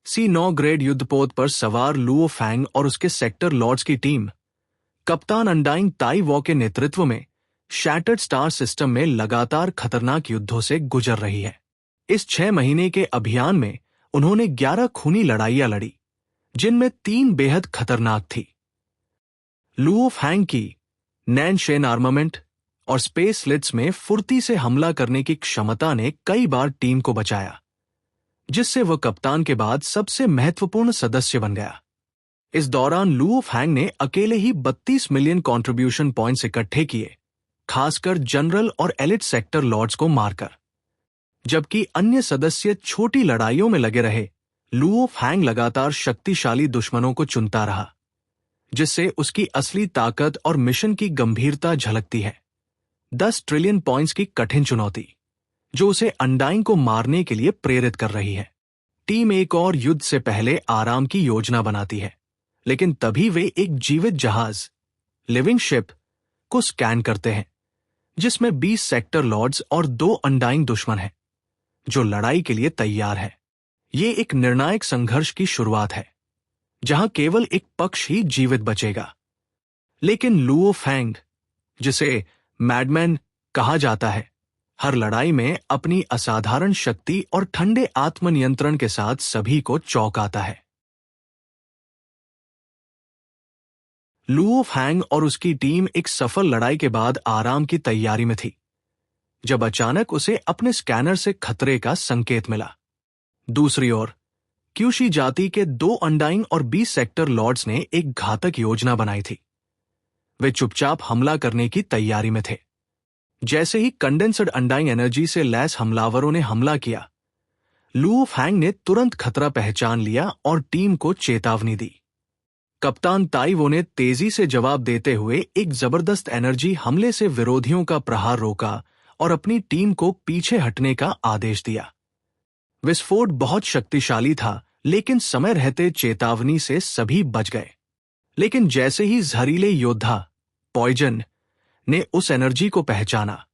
C9 grade युद्धपोत पर सवार लुओ फैंग और उसके सेक्टर लॉर्ड्स की टीम कप्तान अनडाइंग ताई वॉ के नेतृत्व में शैटर्ड स्टार सिस्टम में लगातार खतरनाक युद्धों से गुजर रही है। इस 6 महीने के अभियान में उन्होंने 11 खूनी लड़ाइयां लड़ी, जिनमें 3 बेहद खतरनाक थी। लुओ फैंग की नैनशेन आर्मामेंट और स्पेस लिट्स में फुर्ती से हमला करने की क्षमता ने कई बार टीम को बचाया, जिससे वह कप्तान के बाद सबसे महत्वपूर्ण सदस्य बन गया। इस दौरान लुओ फैंग ने अकेले ही 32 मिलियन कंट्रीब्यूशन पॉइंट्स इकट्ठे किए, खासकर जनरल और एलिट सेक्टर लॉर्ड्स को मारकर। जबकि अन्य सदस्य छोटी लड़ाइयों में लगे रहे, लुओ फैंग लगातार शक्तिशाली दुश्मनों को चुनता रहा, जिससे उसकी असली ताकत और मिशन की गंभीरता झलकती है। 10 ट्रिलियन पॉइंट्स की कठिन चुनौती, जो उसे अनडाइंग को मारने के लिए प्रेरित कर रही है। टीम एक और युद्ध से पहले आराम की योजना बनाती है, लेकिन तभी वे एक जीवित जहाज, लिविंग शिप, को स्कैन करते हैं, जिसमें 20 सेक्टर लॉर्ड्स और 2 अनडाइंग दुश्मन हैं, जो लड़ाई के लिए तैयार है। ये एक निर्णायक संघर्ष की शुरुआत है, जहां केवल एक पक्ष ही जीवित बचेगा। लेकिन लुओ फैंग, जिसे मैडमैन कहा जाता है, हर लड़ाई में अपनी असाधारण शक्ति और ठंडे आत्मनियंत्रण के साथ सभी को चौंकाता है। लुओ फैंग और उसकी टीम एक सफल लड़ाई के बाद आराम की तैयारी में थी, जब अचानक उसे अपने स्कैनर से खतरे का संकेत मिला। दूसरी ओर क्यूशी जाति के 2 अनडाइंग और 20 सेक्टर लॉर्ड्स ने एक घातक योजना बनाई थी। वे चुपचाप हमला करने की तैयारी में थे। जैसे ही कंडेंसड अनडाइंग एनर्जी से लैस हमलावरों ने हमला किया, लुओ फैंग ने तुरंत खतरा पहचान लिया और टीम को चेतावनी दी। कप्तान ताई वो ने तेजी से जवाब देते हुए एक जबरदस्त एनर्जी हमले से विरोधियों का प्रहार रोका और अपनी टीम को पीछे हटने का आदेश दिया। विस्फोट बहुत शक्तिशाली था, लेकिन समय रहते चेतावनी से सभी बच गए। लेकिन जैसे ही जहरीले योद्धा पॉइजन ने उस एनर्जी को पहचाना,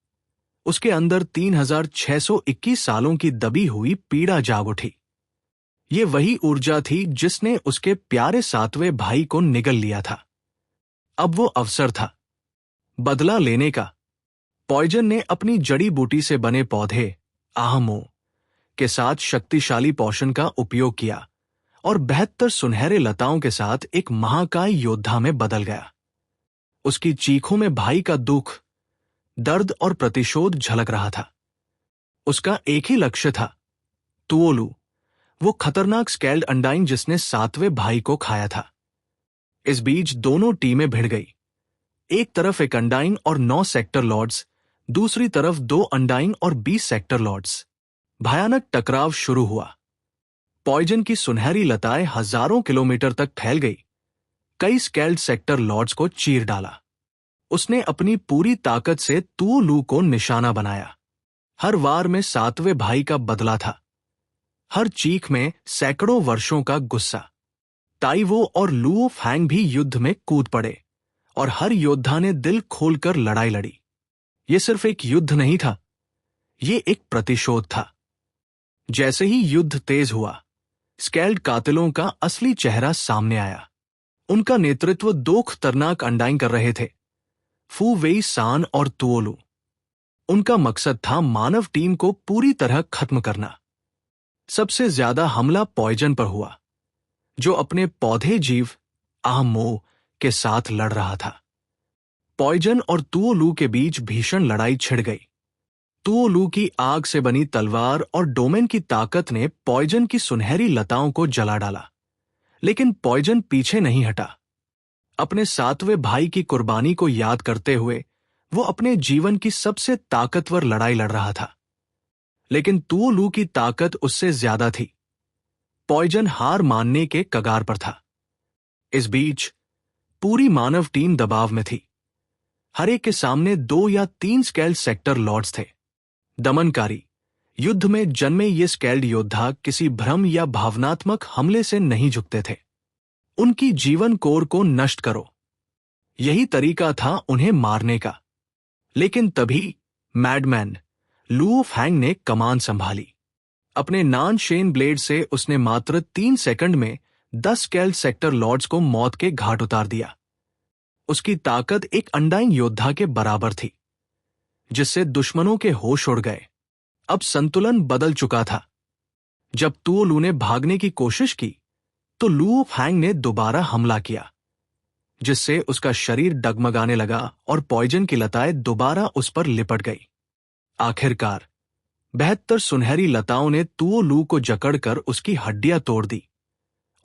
उसके अंदर 3621 सालों की दबी हुई पीड़ा जाग उठी। ये वही ऊर्जा थी जिसने उसके प्यारे 7वें भाई को निगल लिया था। अब वो अवसर था बदला लेने का। पॉइजन ने अपनी जड़ी बूटी से बने पौधे आहमो के साथ शक्तिशाली पोषण का उपयोग किया और 72 सुनहरे लताओं के साथ एक महाकाय योद्धा में बदल गया। उसकी चीखों में भाई का दुख, दर्द और प्रतिशोध झलक रहा था। उसका एक ही लक्ष्य था, तुओलू, वो खतरनाक स्केल्ड अनडाइंग जिसने 7वें भाई को खाया था। इस बीच दोनों टीमें भिड़ गई। एक तरफ एक अनडाइंग और 9 सेक्टर लॉर्ड्स, दूसरी तरफ 2 अनडाइंग और 20 सेक्टर लॉर्ड्स। भयानक टकराव शुरू हुआ। पॉइजन की सुनहरी लताएं हजारों किलोमीटर तक फैल गई, कई स्केल्ड सेक्टर लॉर्ड्स को चीर डाला। उसने अपनी पूरी ताकत से तुओलू को निशाना बनाया। हर वार में 7वें भाई का बदला था, हर चीख में सैकड़ों वर्षों का गुस्सा। ताइवो और लुओ फैंग भी युद्ध में कूद पड़े और हर योद्धा ने दिल खोलकर लड़ाई लड़ी। यह सिर्फ एक युद्ध नहीं था, यह एक प्रतिशोध था। जैसे ही युद्ध तेज हुआ, स्केल्ड कातिलों का असली चेहरा सामने आया। उनका नेतृत्व 2 खतरनाक अनडाइंग कर रहे थे, फू वेई सान और तुओलू। उनका मकसद था मानव टीम को पूरी तरह खत्म करना। सबसे ज्यादा हमला पॉइजन पर हुआ, जो अपने पौधे जीव आहमो के साथ लड़ रहा था। पॉइजन और तुओलू के बीच भीषण लड़ाई छिड़ गई। तुओलू की आग से बनी तलवार और डोमेन की ताकत ने पॉइजन की सुनहरी लताओं को जला डाला, लेकिन पॉइजन पीछे नहीं हटा। अपने 7वें भाई की कुर्बानी को याद करते हुए वो अपने जीवन की सबसे ताकतवर लड़ाई लड़ रहा था। लेकिन तुओलू की ताकत उससे ज्यादा थी। पॉइजन हार मानने के कगार पर था। इस बीच पूरी मानव टीम दबाव में थी। हर एक के सामने 2 या 3 स्केल्ड सेक्टर लॉर्ड्स थे। दमनकारी युद्ध में जन्मे ये स्केल्ड योद्धा किसी भ्रम या भावनात्मक हमले से नहीं झुकते थे। उनकी जीवन कोर को नष्ट करो, यही तरीका था उन्हें मारने का। लेकिन तभी मैडमैन लुओ फैंग ने कमान संभाली। अपने नानशेन ब्लेड से उसने मात्र 3 सेकंड में 10 स्केल्ड सेक्टर लॉर्ड्स को मौत के घाट उतार दिया। उसकी ताकत एक अनडाइंग योद्धा के बराबर थी, जिससे दुश्मनों के होश उड़ गए। अब संतुलन बदल चुका था। जब तुओ लू ने भागने की कोशिश की तो लुओ फैंग ने दोबारा हमला किया, जिससे उसका शरीर डगमगाने लगा और पॉइजन की लताएं दोबारा उस पर लिपट गई। आखिरकार 72 सुनहरी लताओं ने तुओ लू को जकड़कर उसकी हड्डियां तोड़ दी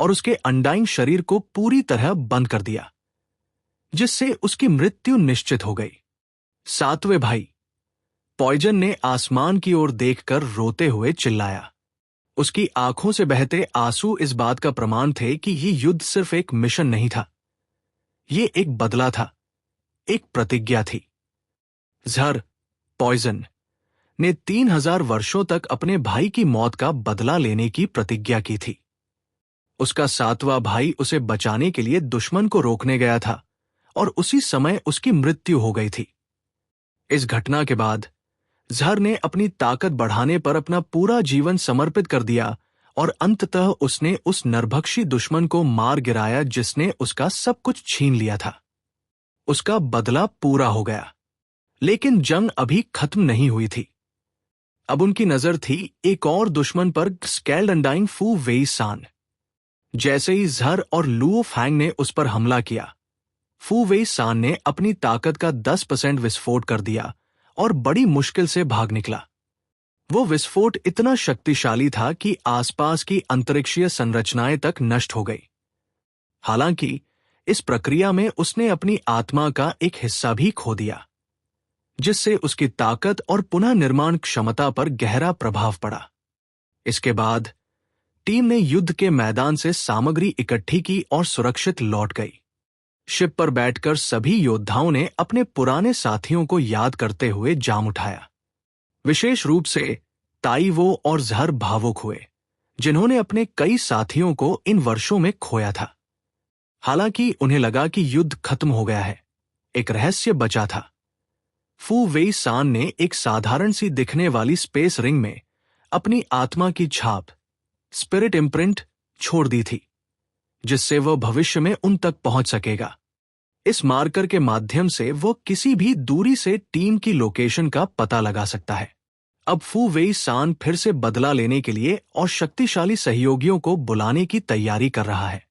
और उसके अनडाइंग शरीर को पूरी तरह बंद कर दिया, जिससे उसकी मृत्यु निश्चित हो गई। सातवें भाई पॉइजन ने आसमान की ओर देखकर रोते हुए चिल्लाया। उसकी आंखों से बहते आंसू इस बात का प्रमाण थे कि यह युद्ध सिर्फ एक मिशन नहीं था, ये एक बदला था, एक प्रतिज्ञा थी। ज़र पॉइजन ने 3000 वर्षों तक अपने भाई की मौत का बदला लेने की प्रतिज्ञा की थी। उसका सातवां भाई उसे बचाने के लिए दुश्मन को रोकने गया था और उसी समय उसकी मृत्यु हो गई थी। इस घटना के बाद ज़र ने अपनी ताकत बढ़ाने पर अपना पूरा जीवन समर्पित कर दिया और अंततः उसने उस नरभक्षी दुश्मन को मार गिराया जिसने उसका सब कुछ छीन लिया था। उसका बदला पूरा हो गया, लेकिन जंग अभी खत्म नहीं हुई थी। अब उनकी नजर थी एक और दुश्मन पर, स्केल्ड अनडाइंग फू वेई सान। जैसे ही ज़र और लुओ फैंग ने उस पर हमला किया, फू वेई सान ने अपनी ताकत का 10% विस्फोट कर दिया और बड़ी मुश्किल से भाग निकला। वो विस्फोट इतना शक्तिशाली था कि आसपास की अंतरिक्षीय संरचनाएं तक नष्ट हो गई। हालांकि इस प्रक्रिया में उसने अपनी आत्मा का एक हिस्सा भी खो दिया, जिससे उसकी ताकत और पुनः निर्माण क्षमता पर गहरा प्रभाव पड़ा। इसके बाद टीम ने युद्ध के मैदान से सामग्री इकट्ठी की और सुरक्षित लौट गई। शिप पर बैठकर सभी योद्धाओं ने अपने पुराने साथियों को याद करते हुए जाम उठाया। विशेष रूप से ताइवो और ज़र भावुक हुए, जिन्होंने अपने कई साथियों को इन वर्षों में खोया था। हालांकि उन्हें लगा कि युद्ध खत्म हो गया है, एक रहस्य बचा था। फू वेई सान ने एक साधारण सी दिखने वाली स्पेस रिंग में अपनी आत्मा की छाप, स्पिरिट इम्प्रिंट, छोड़ दी थी, जिससे वह भविष्य में उन तक पहुंच सकेगा। इस मार्कर के माध्यम से वह किसी भी दूरी से टीम की लोकेशन का पता लगा सकता है। अब फू वेई सान फिर से बदला लेने के लिए और शक्तिशाली सहयोगियों को बुलाने की तैयारी कर रहा है।